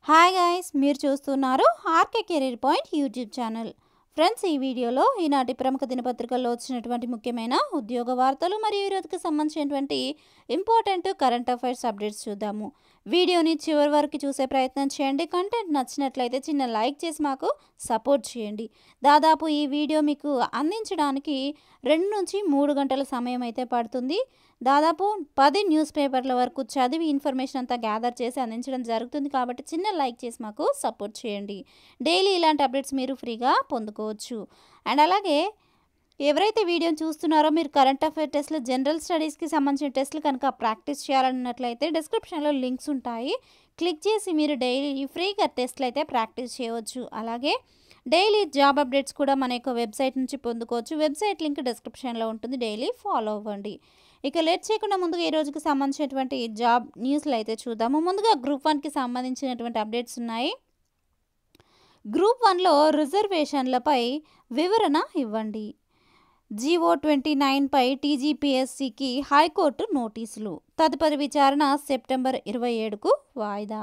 Hi guys, మీరు చూస్తున్నారు R K career point YouTube channel. Friends, ఈ వీడియోలో ఈనాటి ప్రముఖ దినపత్రికల్లో వచ్చినటువంటి ముఖ్యమైన ఉద్యోగ వార్తలు మరియు ఈరోజుకి సంబంధించినటువంటి ఇంపార్టెంట్ కరెంట్ అఫైర్స్ అప్డేట్స్ చూద్దాము. వీడియోని చివరి వరకు చూసే ప్రయత్నం చేయండి. కంటెంట్ నచ్చినట్లయితే చిన్న లైక్ చేసి మాకు సపోర్ట్ చేయండి. దాదాపు ఈ వీడియో మీకు అందించడానికి 2 నుంచి 3 గంటల సమయం అయితే పడుతుంది. దాదాపు 10 న్యూస్ పేపర్ల వరకు చదివి ఇన్ఫర్మేషన్ అంతా గ్యాదర్ చేసి అందించడం జరుగుతుంది. కాబట్టి చిన్న లైక్ చేసి మాకు సపోర్ట్ చేయండి. డైలీ ఇలాంటి అప్డేట్స్ మీరు ఫ్రీగా పొందుకోవచ్చు. అండ్ అలాగే ఎవరైతే వీడియోని చూస్తున్నారో మీరు కరెంట్ అఫైర్ టెస్ట్లు, జనరల్ స్టడీస్కి సంబంధించిన టెస్ట్లు కనుక ప్రాక్టీస్ చేయాలన్నట్లయితే డిస్క్రిప్షన్లో లింక్స్ ఉంటాయి. క్లిక్ చేసి మీరు డైలీ ఫ్రీగా టెస్ట్లు అయితే ప్రాక్టీస్ చేయవచ్చు. అలాగే డైలీ జాబ్ అప్డేట్స్ కూడా మన యొక్క వెబ్సైట్ నుంచి పొందుకోవచ్చు. వెబ్సైట్ లింక్ డిస్క్రిప్షన్లో ఉంటుంది. డైలీ ఫాలో అవ్వండి. ఇక లేట్ చేయకుండా ముందుగా ఈ రోజుకి సంబంధించినటువంటి జాబ్ న్యూస్లు అయితే చూద్దాము. ముందుగా గ్రూప్ 1కి సంబంధించినటువంటి అప్డేట్స్ ఉన్నాయి. గ్రూప్ 1లో రిజర్వేషన్లపై వివరణ ఇవ్వండి. జీవో 29పై టీజీపీఎస్సీకి హైకోర్టు నోటీసులు. తదుపరి విచారణ సెప్టెంబర్ 27కు వాయిదా.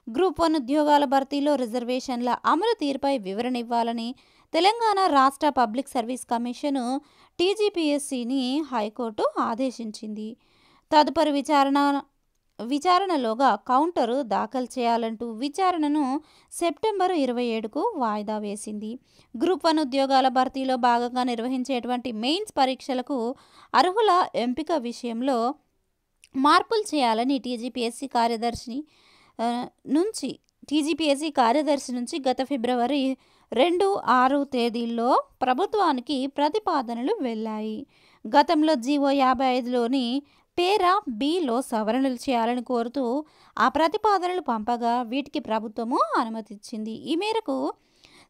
గ్రూప్ 1 ఉద్యోగాల భర్తీలో రిజర్వేషన్ల అమలు తీరుపై వివరణ ఇవ్వాలని తెలంగాణ రాష్ట్ర పబ్లిక్ సర్వీస్ కమిషను టీజీపీఎస్సీని హైకోర్టు ఆదేశించింది. తదుపరి విచారణలోగా కౌంటరు దాఖలు చేయాలంటూ విచారణను సెప్టెంబర్ 27కు వాయిదా వేసింది. గ్రూప్ 1 ఉద్యోగాల భర్తీలో భాగంగా నిర్వహించేటువంటి మెయిన్స్ పరీక్షలకు అర్హుల ఎంపిక విషయంలో మార్పులు చేయాలని టీజీపీఎస్సీ కార్యదర్శి నుంచి గత ఫిబ్రవరి 2, 6 తేదీల్లో ప్రభుత్వానికి ప్రతిపాదనలు వెళ్లాయి. గతంలో జీవో 55లోని పేరా బిలో సవరణలు చేయాలని కోరుతూ ఆ ప్రతిపాదనలు పంపగా వీటికి ప్రభుత్వము అనుమతిచ్చింది. ఈ మేరకు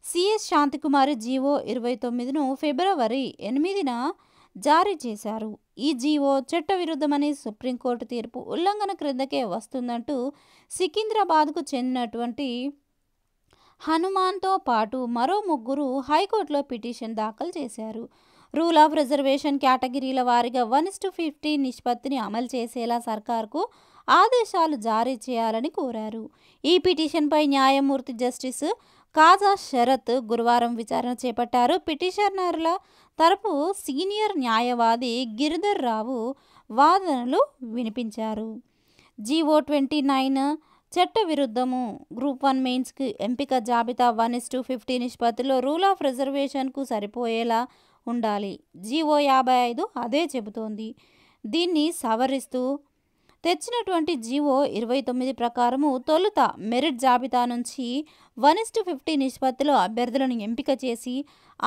సిఎస్ శాంతికుమారి జీవో 29ను ఫిబ్రవరి 8న జారీ చేశారు. ఈ జీవో చట్టవిరుద్ధమని సుప్రీంకోర్టు తీర్పు ఉల్లంఘన క్రిందకే వస్తుందంటూ సికింద్రాబాద్కు చెందినటువంటి హనుమాన్తో పాటు మరో 3 హైకోర్టులో పిటిషన్ దాఖలు చేశారు. రూల్ ఆఫ్ రిజర్వేషన్ కేటగిరీల వారీగా 1:50 నిష్పత్తిని అమలు చేసేలా సర్కార్కు ఆదేశాలు జారీ చేయాలని కోరారు. ఈ పిటిషన్పై న్యాయమూర్తి జస్టిస్ కాజా శరత్ గురువారం విచారణ చేపట్టారు. పిటిషనర్ల తరపు సీనియర్ న్యాయవాది గిరిధర్ రావు వాదనలు వినిపించారు. జీవో 29 చట్టవిరుద్ధము. గ్రూప్ 1 మెయిన్స్కి ఎంపిక జాబితా 1:50 నిష్పత్తిలో రూల్ ఆఫ్ రిజర్వేషన్కు సరిపోయేలా ఉండాలి. జీవో 55 అదే చెబుతోంది. దీన్ని సవరిస్తూ తెచ్చినటువంటి జీవో 29 ప్రకారము తొలుత మెరిట్ జాబితా నుంచి 1:50 నిష్పత్తిలో అభ్యర్థులను ఎంపిక చేసి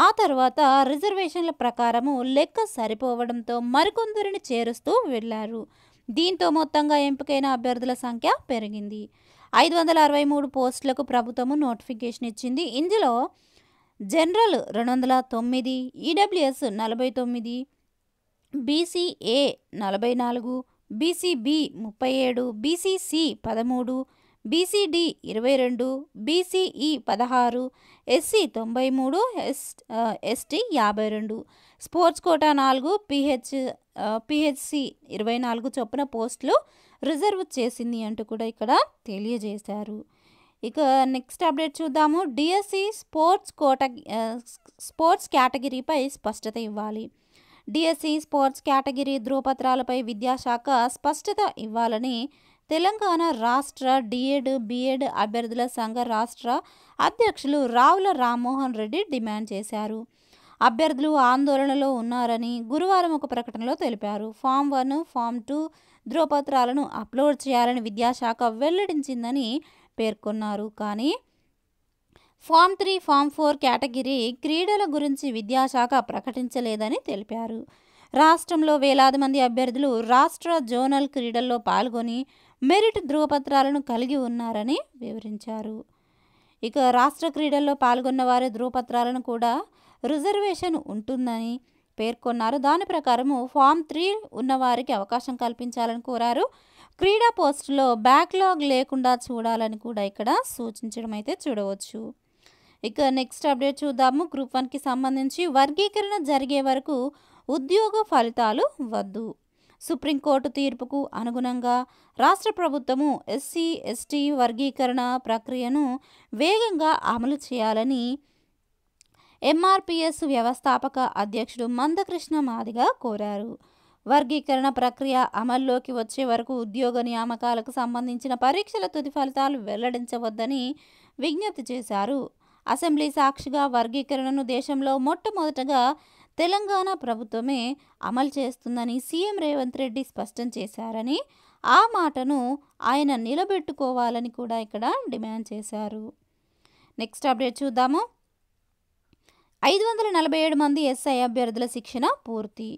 ఆ తర్వాత రిజర్వేషన్ల ప్రకారము లెక్క సరిపోవడంతో మరికొందరిని చేరుస్తూ వెళ్లారు. దీంతో మొత్తంగా ఎంపికైన అభ్యర్థుల సంఖ్య పెరిగింది. 563 పోస్టులకు ప్రభుత్వము నోటిఫికేషన్ ఇచ్చింది. ఇందులో general 209, EWS 49, BCA 44, BCB 37, BCC 13, BCD 22, BCE 16, SC 93, ST 52, sports quota 4, PHC 24 చొప్పున పోస్టులు రిజర్వ్ చేసింది అంటూ కూడా ఇక్కడ తెలియజేశారు. ఇక నెక్స్ట్ అప్డేట్ చూద్దాము. డిఎస్సి స్పోర్ట్స్ కేటగిరీపై స్పష్టత ఇవ్వాలి. డిఎస్సి స్పోర్ట్స్ కేటగిరీ ధ్రువపత్రాలపై విద్యాశాఖ స్పష్టత ఇవ్వాలని తెలంగాణ రాష్ట్ర డిఎడ్, బిఎడ్ అభ్యర్థుల సంఘ రాష్ట్ర అధ్యక్షులు రావుల రామ్మోహన్ రెడ్డి డిమాండ్ చేశారు. అభ్యర్థులు ఆందోళనలో ఉన్నారని గురువారం ఒక ప్రకటనలో తెలిపారు. ఫామ్ 1, ఫామ్ 2 ధ్రువపత్రాలను అప్లోడ్ చేయాలని విద్యాశాఖ వెల్లడించిందని పేర్కొన్నారు. కానీ ఫామ్ 3, ఫామ్ 4 కేటగిరీ క్రీడల గురించి విద్యాశాఖ ప్రకటించలేదని తెలిపారు. రాష్ట్రంలో వేలాది మంది అభ్యర్థులు రాష్ట్ర జోనల్ క్రీడల్లో పాల్గొని మెరిట్ ధ్రువపత్రాలను కలిగి ఉన్నారని వివరించారు. ఇక రాష్ట్ర క్రీడల్లో పాల్గొన్న వారి ధ్రువపత్రాలను కూడా రిజర్వేషన్ ఉంటుందని పేర్కొన్నారు. దాని ప్రకారము ఫామ్ 3 ఉన్నవారికి అవకాశం కల్పించాలని కోరారు. క్రీడా పోస్టులో బ్యాక్లాగ్ లేకుండా చూడాలని కూడా ఇక్కడ సూచించడం అయితే చూడవచ్చు. ఇక నెక్స్ట్ అప్డేట్ చూద్దాము. గ్రూప్ 1కి సంబంధించి వర్గీకరణ జరిగే వరకు ఉద్యోగ ఫలితాలు వద్దు. సుప్రీంకోర్టు తీర్పుకు అనుగుణంగా రాష్ట్ర ప్రభుత్వము ఎస్సీ ఎస్టీ వర్గీకరణ ప్రక్రియను వేగంగా అమలు చేయాలని ఎంఆర్పిఎస్ వ్యవస్థాపక అధ్యక్షుడు మందకృష్ణ మాదిగ కోరారు. వర్గీకరణ ప్రక్రియ అమల్లోకి వచ్చే వరకు ఉద్యోగ నియామకాలకు సంబంధించిన పరీక్షల తుది ఫలితాలు వెల్లడించవద్దని విజ్ఞప్తి చేశారు. అసెంబ్లీ సాక్షిగా వర్గీకరణను దేశంలో మొట్టమొదటగా తెలంగాణ ప్రభుత్వమే అమలు చేస్తుందని సీఎం రేవంత్ రెడ్డి స్పష్టం చేశారని, ఆ మాటను ఆయన నిలబెట్టుకోవాలని కూడా ఇక్కడ డిమాండ్ చేశారు. నెక్స్ట్ అప్డేట్ చూద్దాము. 547 మంది ఎస్ఐ అభ్యర్థుల శిక్షణ పూర్తి.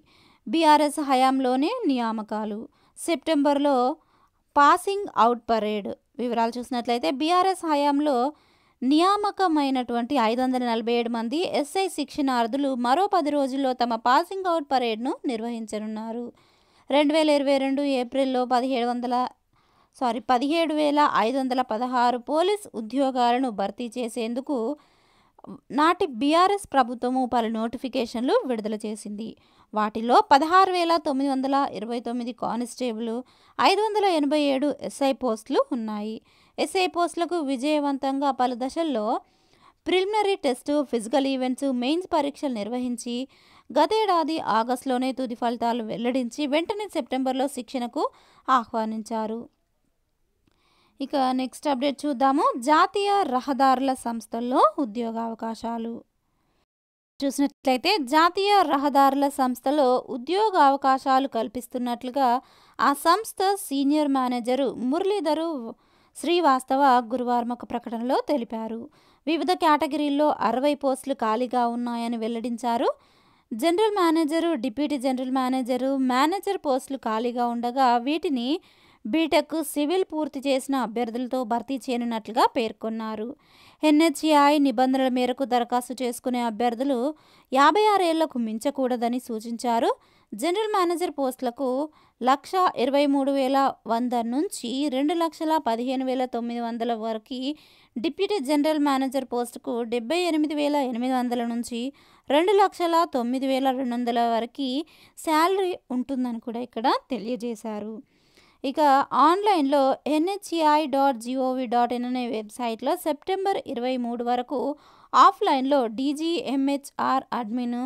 బీఆర్ఎస్ హయాంలోనే నియామకాలు. సెప్టెంబర్లో పాసింగ్ అవుట్ పరేడ్. వివరాలు చూసినట్లయితే బీఆర్ఎస్ హయాంలో నియామకమైనటువంటి 547 మంది ఎస్ఐ శిక్షణార్థులు మరో 10 రోజుల్లో తమ పాసింగ్ అవుట్ పరేడ్ను నిర్వహించనున్నారు. 2022 ఏప్రిల్లో 17,516 పోలీస్ ఉద్యోగాలను భర్తీ చేసేందుకు నాటి బీఆర్ఎస్ ప్రభుత్వము పలు నోటిఫికేషన్లు విడుదల చేసింది. వాటిలో 16,929 కానిస్టేబుల్, 587 ఎస్ఐ పోస్టులు ఉన్నాయి. ఎస్ఐ పోస్టులకు విజయవంతంగా పలు దశల్లో preliminary test, physical events, mains పరీక్షలు నిర్వహించి గతేడాది ఆగస్టులోనే తుది ఫలితాలు వెల్లడించి వెంటనే సెప్టెంబర్లో శిక్షణకు ఆహ్వానించారు. ఇక నెక్స్ట్ అప్డేట్ చూద్దాము. జాతీయ రహదారుల సంస్థల్లో ఉద్యోగావకాశాలు. చూసినట్లయితే జాతీయ రహదారుల సంస్థలో ఉద్యోగ అవకాశాలు కల్పిస్తున్నట్లుగా ఆ సంస్థ సీనియర్ మేనేజరు మురళీధరు శ్రీవాస్తవ గురువారం ఒక ప్రకటనలో తెలిపారు. వివిధ కేటగిరీల్లో 60 పోస్టులు ఖాళీగా ఉన్నాయని వెల్లడించారు. General manager, deputy general manager, manager పోస్టులు ఖాళీగా ఉండగా వీటిని బీటెక్, సివిల్ పూర్తి చేసిన అభ్యర్థులతో భర్తీ చేయనున్నట్లుగా పేర్కొన్నారు. ఎన్హెచ్ఏఐ నిబంధనల మేరకు దరఖాస్తు చేసుకునే అభ్యర్థులు 56 ఏళ్లకు మించకూడదని సూచించారు. జనరల్ మేనేజర్ పోస్టులకు 1,23,100 నుంచి 2,15,900 వరకు, డిప్యూటీ జనరల్ మేనేజర్ పోస్టుకు 78,800 నుంచి 2,09,200 వరకు శాలరీ ఉంటుందని కూడా ఇక్కడ తెలియజేశారు. ఇక ఆన్లైన్లో nhei.gov.in అనే వెబ్సైట్లో సెప్టెంబర్ 23 వరకు, ఆఫ్లైన్లో DGMHR admin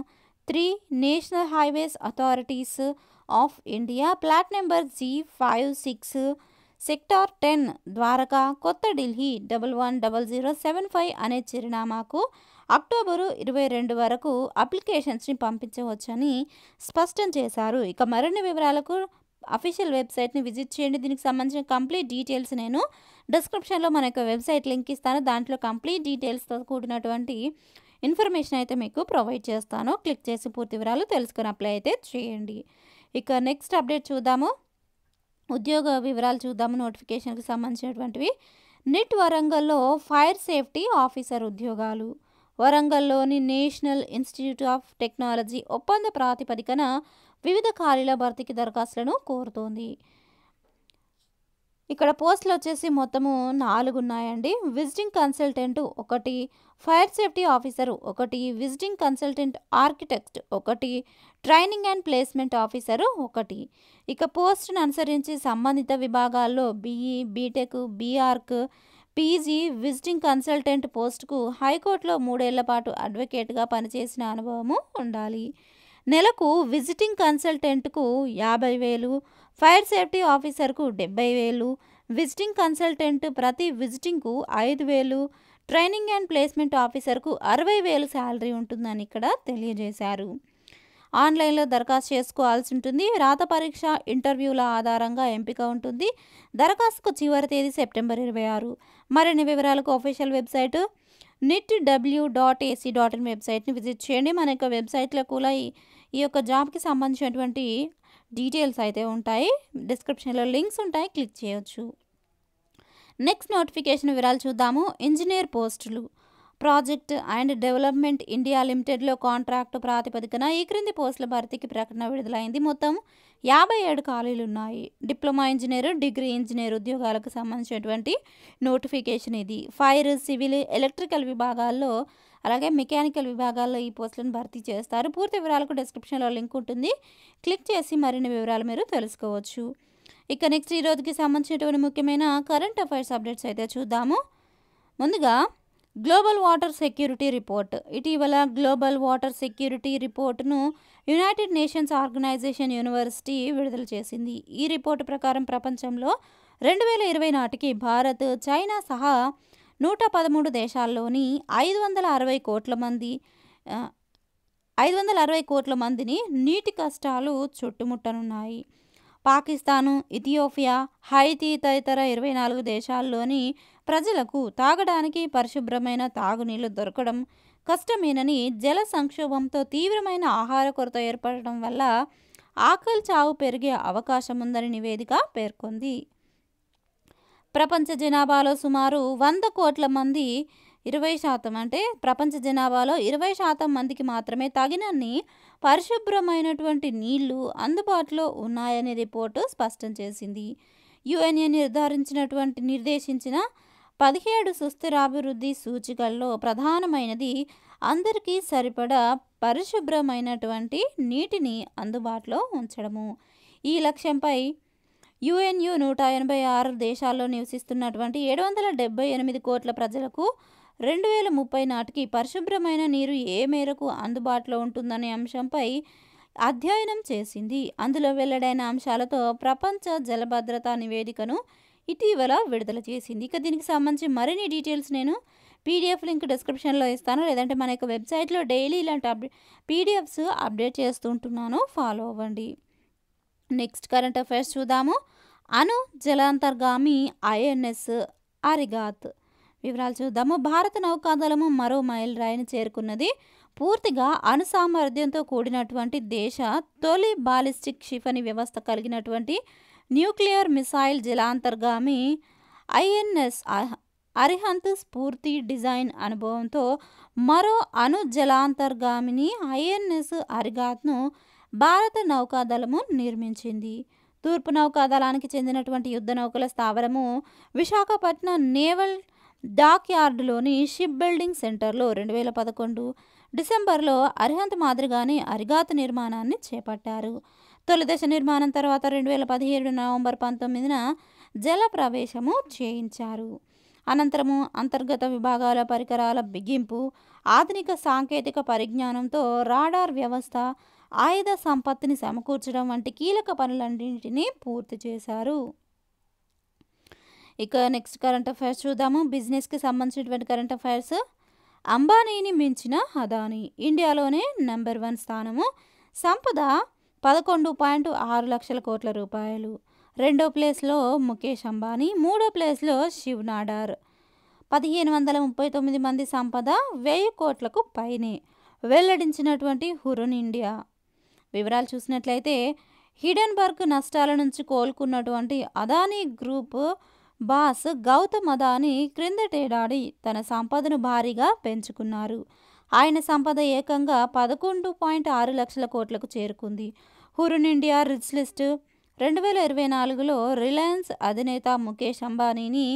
3 national highways authorities of India, plot number G56, sector 10, Dwarka, కొత్త ఢిల్లీ 110075 అనే చిరునామాకు అక్టోబరు 22 వరకు అప్లికేషన్స్ని పంపించవచ్చని స్పష్టం చేశారు. ఇక మరిన్ని వివరాలకు అఫీషియల్ వెబ్సైట్ని విజిట్ చేయండి. దీనికి సంబంధించిన కంప్లీట్ డీటెయిల్స్ నేను డిస్క్రిప్షన్లో మన యొక్క వెబ్సైట్ లింక్ ఇస్తాను. దాంట్లో కంప్లీట్ డీటెయిల్స్తో కూడినటువంటి ఇన్ఫర్మేషన్ అయితే మీకు ప్రొవైడ్ చేస్తాను. క్లిక్ చేసి పూర్తి వివరాలు తెలుసుకొని అప్లై అయితే చేయండి. ఇక నెక్స్ట్ అప్డేట్ చూద్దాము. ఉద్యోగ వివరాలు చూద్దాము. నోటిఫికేషన్కి సంబంధించినటువంటివి. నిట్ వరంగల్లో ఫైర్ సేఫ్టీ ఆఫీసర్ ఉద్యోగాలు. వరంగల్లోని నేషనల్ ఇన్స్టిట్యూట్ ఆఫ్ టెక్నాలజీ ఒప్పంద ప్రాతిపదికన వివిధ ఖాళీల భర్తీకి దరఖాస్తులను కోరుతోంది. ఇక్కడ పోస్టులు వచ్చేసి మొత్తము 4 ఉన్నాయండి. Visiting consultant 1, fire safety officer 1, visiting consultant architect 1, training and placement officer 1. ఇక పోస్టును అనుసరించి సంబంధిత విభాగాల్లో BE, B Tech, B Arch, PG, visiting consultant పోస్టుకు హైకోర్టులో 3 ఏళ్ల పాటు అడ్వకేట్గా పనిచేసిన అనుభవము ఉండాలి. నెలకు విజిటింగ్ కన్సల్టెంట్కు 50,000, ఫైర్ సేఫ్టీ ఆఫీసర్కు 70,000, విజిటింగ్ కన్సల్టెంట్ ప్రతి విజిటింగ్కు 5,000, ట్రైనింగ్ అండ్ ప్లేస్మెంట్ ఆఫీసర్కు 60,000 శాలరీ ఉంటుందని ఇక్కడ తెలియజేశారు. ఆన్లైన్లో దరఖాస్తు చేసుకోవాల్సి ఉంటుంది. రాత పరీక్ష, ఇంటర్వ్యూల ఆధారంగా ఎంపిక ఉంటుంది. దరఖాస్తుకు చివరి తేదీ సెప్టెంబర్ 26. మరిన్ని వివరాలకు అఫీషియల్ వెబ్సైట్ nitw.ac.in వెబ్సైట్ని విజిట్ చేయండి. మన యొక్క వెబ్సైట్లో కూడా ఈ యొక్క జాబ్కి సంబంధించినటువంటి డీటెయిల్స్ అయితే ఉంటాయి. డిస్క్రిప్షన్లో లింక్స్ ఉంటాయి, క్లిక్ చేయొచ్చు. నెక్స్ట్ నోటిఫికేషన్ వివరాలు చూద్దాము. ఇంజనీర్ పోస్టులు. ప్రాజెక్ట్ అండ్ డెవలప్మెంట్ ఇండియా లిమిటెడ్లో కాంట్రాక్టు ప్రాతిపదికన ఈ క్రింది పోస్టుల భర్తీకి ప్రకటన విడుదలైంది. మొత్తం 57 ఖాళీలు ఉన్నాయి. డిప్లొమా ఇంజనీరు, డిగ్రీ ఇంజనీర్ ఉద్యోగాలకు సంబంధించినటువంటి నోటిఫికేషన్ ఇది. ఫైర్, సివిల్, ఎలక్ట్రికల్ విభాగాల్లో అలాగే మెకానికల్ విభాగాల్లో ఈ పోస్టులను భర్తీ చేస్తారు. పూర్తి వివరాలకు డిస్క్రిప్షన్లో లింక్ ఉంటుంది. క్లిక్ చేసి మరిన్ని వివరాలు మీరు తెలుసుకోవచ్చు. ఇక నెక్స్ట్ ఈ రోజుకి సంబంధించినటువంటి ముఖ్యమైన కరెంట్ అఫైర్స్ అప్డేట్స్ అయితే చూద్దాము. ముందుగా గ్లోబల్ వాటర్ సెక్యూరిటీ రిపోర్ట్. ఇటీవల గ్లోబల్ వాటర్ సెక్యూరిటీ రిపోర్టును యునైటెడ్ నేషన్స్ ఆర్గనైజేషన్ యూనివర్సిటీ విడుదల చేసింది. ఈ రిపోర్టు ప్రకారం ప్రపంచంలో 2020 నాటికి భారత్, చైనా సహా 113 దేశాల్లోని 560 కోట్ల మందిని నీటి కష్టాలు చుట్టుముట్టనున్నాయి. పాకిస్తాను, ఇథియోపియా, హైతీ తదితర 24 దేశాల్లోని ప్రజలకు తాగడానికి పరిశుభ్రమైన తాగునీళ్లు దొరకడం కష్టమేనని, జల సంక్షోభంతో తీవ్రమైన ఆహార కొరత ఏర్పడటం వల్ల ఆకలి చావు పెరిగే అవకాశం ఉందని నివేదిక పేర్కొంది. ప్రపంచ జనాభాలో సుమారు 100 కోట్ల మంది 20% అంటే ప్రపంచ జనాభాలో 20% మందికి మాత్రమే తగినన్ని పరిశుభ్రమైనటువంటి నీళ్లు అందుబాటులో ఉన్నాయని రిపోర్టు స్పష్టం చేసింది. యుఎన్ఏ నిర్దేశించిన 17 సుస్థిరాభివృద్ధి సూచికల్లో ప్రధానమైనది అందరికీ సరిపడా పరిశుభ్రమైనటువంటి నీటిని అందుబాటులో ఉంచడము. ఈ లక్ష్యంపై యుఎన్యు 186 దేశాల్లో నివసిస్తున్నటువంటి 778 కోట్ల ప్రజలకు 2030 నాటికి పరిశుభ్రమైన నీరు ఏ మేరకు అందుబాటులో ఉంటుందనే అంశంపై అధ్యయనం చేసింది. అందులో వెల్లడైన అంశాలతో ప్రపంచ జలభద్రతా నివేదికను ఇటీవల విడుదల చేసింది. ఇక దీనికి సంబంధించి మరిన్ని డీటెయిల్స్ నేను పీడిఎఫ్ లింక్ డిస్క్రిప్షన్లో ఇస్తాను, లేదంటే మన యొక్క వెబ్సైట్లో డైలీ ఇలాంటి పీడిఎఫ్స్ అప్డేట్ చేస్తుంటున్నాను, ఫాలో అవ్వండి. నెక్స్ట్ కరెంట్ అఫైర్స్ చూద్దాము. అణు జలాంతర్గామి ఐఎన్ఎస్ అరిగాత్ వివరాలు చూద్దాము. భారత నౌకాదళము మరో మైల్ రాయిని చేరుకున్నది. పూర్తిగా అణు సామర్థ్యంతో కూడినటువంటి దేశ తొలి బాలిస్టిక్ క్షిపణి వ్యవస్థ కలిగినటువంటి న్యూక్లియర్ మిసైల్ జలాంతర్గామి ఐఎన్ఎస్ అరిహంత్ స్ఫూర్తి డిజైన్ అనుభవంతో మరో అణు జలాంతర్గామిని ఐఎన్ఎస్ అరిగాత్ను భారత నౌకాదళము నిర్మించింది. తూర్పు నౌకాదళానికి చెందినటువంటి యుద్ధ నౌకల స్థావరము విశాఖపట్నం నేవల్ డాక్ యార్డులోని షిప్ బిల్డింగ్ సెంటర్లో 2011 డిసెంబర్లో అరిహంత్ మాదిరిగానే అరిగాత్ నిర్మాణాన్ని చేపట్టారు. తొలి దశ నిర్మాణం తర్వాత 2017 నవంబర్ 19న జల ప్రవేశము చేయించారు. అనంతరము అంతర్గత విభాగాల పరికరాల బిగింపు, ఆధునిక సాంకేతిక పరిజ్ఞానంతో రాడార్ వ్యవస్థ, ఆయుధ సంపత్తిని సమకూర్చడం వంటి కీలక పనులన్నింటినీ పూర్తి చేశారు. ఇక నెక్స్ట్ కరెంట్ అఫైర్స్ చూద్దాము. బిజినెస్కి సంబంధించినటువంటి కరెంట్ అఫైర్స్. అంబానీని మించిన అదానీ, ఇండియాలోనే నెంబర్ 1 స్థానము. సంపద 11.6 లక్షల కోట్ల రూపాయలు. రెండో ప్లేస్లో ముఖేష్ అంబానీ, మూడో ప్లేస్లో శివ్ నాడార్. 1539 మంది సంపద 1000 కోట్లకు పైనే వెల్లడించినటువంటి హురున్ ఇండియా. వివరాలు చూసినట్లయితే హిడెన్బర్గ్ నష్టాల నుంచి కోలుకున్నటువంటి అదానీ గ్రూప్ బాస్ గౌతమ్ అదానీ క్రిందటేడాది తన సంపదను భారీగా పెంచుకున్నారు. ఆయన సంపద ఏకంగా 11.6 లక్షల కోట్లకు చేరుకుంది. హురున్ ఇండియా రిచ్ లిస్ట్ 2024లో రిలయన్స్ అధినేత ముఖేష్ అంబానీని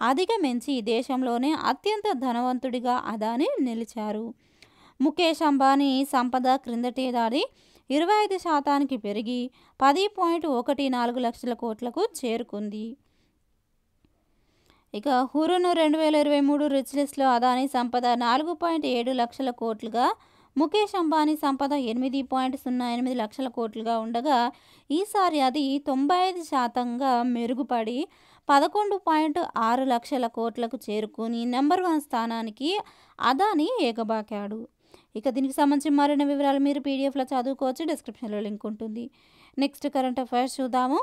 అధిగమించి దేశంలోనే అత్యంత ధనవంతుడిగా అదానీ నిలిచారు. ముఖేష్ అంబానీ సంపద క్రిందటేడాది 25% పెరిగి 10.14 లక్షల కోట్లకు చేరుకుంది. ఇక హురున్ 2023 రిచ్ లిస్ట్లో అదానీ సంపద 4.7 లక్షల కోట్లుగా, ముఖేష్ అంబానీ సంపద 8.08 లక్షల కోట్లుగా ఉండగా ఈసారి అది 95%గా మెరుగుపడి 11.6 లక్షల కోట్లకు చేరుకుని నెంబర్ 1 స్థానానికి అదానీ ఎగబాకాడు. ఇక దీనికి సంబంధించి మరిన్ని వివరాలు మీరు పీడిఎఫ్లో చదువుకోవచ్చు, డిస్క్రిప్షన్లో లింక్ ఉంటుంది. నెక్స్ట్ కరెంట్ అఫైర్స్ చూద్దాము.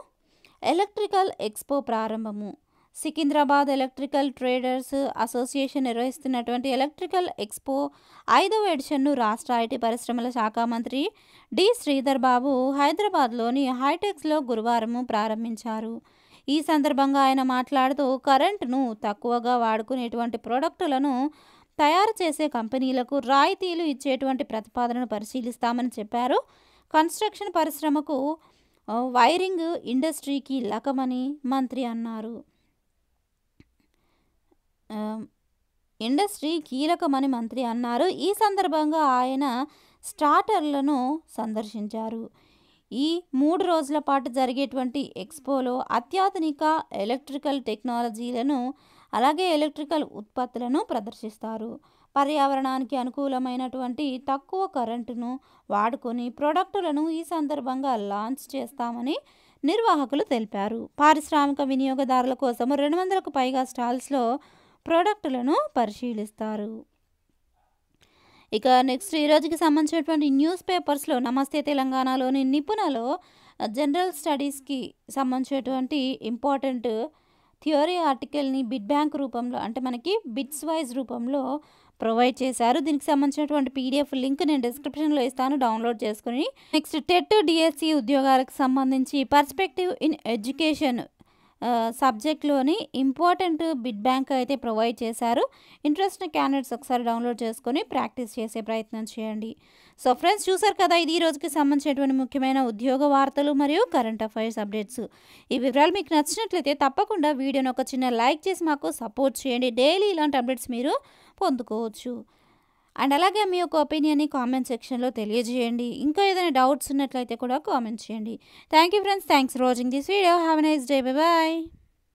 ఎలక్ట్రికల్ ఎక్స్పో ప్రారంభము. సికింద్రాబాద్ ఎలక్ట్రికల్ ట్రేడర్స్ అసోసియేషన్ నిర్వహిస్తున్నటువంటి ఎలక్ట్రికల్ ఎక్స్పో 5వ ఎడిషన్ను రాష్ట్ర ఐటీ పరిశ్రమల శాఖ మంత్రి డి శ్రీధర్ బాబు హైదరాబాద్లోని హైటెక్స్లో గురువారం ప్రారంభించారు. ఈ సందర్భంగా ఆయన మాట్లాడుతూ కరెంటును తక్కువగా వాడుకునేటువంటి ప్రోడక్టులను తయారు చేసే కంపెనీలకు రాయితీలు ఇచ్చేటువంటి ప్రతిపాదనను పరిశీలిస్తామని చెప్పారు. కన్స్ట్రక్షన్ పరిశ్రమకు వైరింగ్ ఇండస్ట్రీ కీలకమని మంత్రి అన్నారు. ఇండస్ట్రీ కీలకమని మంత్రి అన్నారు. ఈ సందర్భంగా ఆయన స్టార్టర్లను సందర్శించారు. ఈ 3 రోజుల పాటు జరిగేటువంటి ఎక్స్పోలో అత్యాధునిక ఎలక్ట్రికల్ టెక్నాలజీలను అలాగే ఎలక్ట్రికల్ ఉత్పత్తులను ప్రదర్శిస్తారు. పర్యావరణానికి అనుకూలమైనటువంటి తక్కువ కరెంటును వాడుకొని ప్రొడక్టులను ఈ సందర్భంగా లాంచ్ చేస్తామని నిర్వాహకులు తెలిపారు. పారిశ్రామిక వినియోగదారుల కోసం 200కు పైగా స్టాల్స్లో ప్రోడక్టులను పరిశీలిస్తారు. ఇక నెక్స్ట్ ఈరోజుకి సంబంధించినటువంటి న్యూస్ పేపర్స్లో నమస్తే తెలంగాణలోని నిపుణలో జనరల్ స్టడీస్కి సంబంధించినటువంటి ఇంపార్టెంట్ థియరీ ఆర్టికల్ని బిట్ బ్యాంక్ రూపంలో అంటే మనకి బిట్స్ వైజ్ రూపంలో ప్రొవైడ్ చేశారు. దీనికి సంబంధించినటువంటి పీడిఎఫ్ లింక్ నేను డిస్క్రిప్షన్లో ఇస్తాను, డౌన్లోడ్ చేసుకుని. నెక్స్ట్ టెట్ డిఎస్సి ఉద్యోగాలకు సంబంధించి పర్స్పెక్టివ్ ఇన్ ఎడ్యుకేషన్ సబ్జెక్ట్లోని ఇంపార్టెంట్ బిట్ బ్యాంక్ అయితే ప్రొవైడ్ చేశారు. ఇంట్రెస్ట్ క్యాండిడేట్స్ ఒకసారి డౌన్లోడ్ చేసుకొని ప్రాక్టీస్ చేసే ప్రయత్నం చేయండి. సో ఫ్రెండ్స్, చూసారు కదా, ఇది ఈ రోజుకి సంబంధించినటువంటి ముఖ్యమైన ఉద్యోగ వార్తలు మరియు కరెంట్ అఫైర్స్ అప్డేట్స్. ఈ వివరాలు మీకు నచ్చినట్లయితే తప్పకుండా వీడియోని ఒక చిన్న లైక్ చేసి మాకు సపోర్ట్ చేయండి. డైలీ ఇలాంటి అప్డేట్స్ మీరు పొందుకోవచ్చు. అండ్ అలాగే మీ యొక్క ఒపీనియన్ని కామెంట్ సెక్షన్లో తెలియజేయండి. ఇంకా ఏదైనా డౌట్స్ ఉన్నట్లయితే కూడా కామెంట్ చేయండి. Thank you friends, thanks for watching this video. Have a nice day. Bye bye.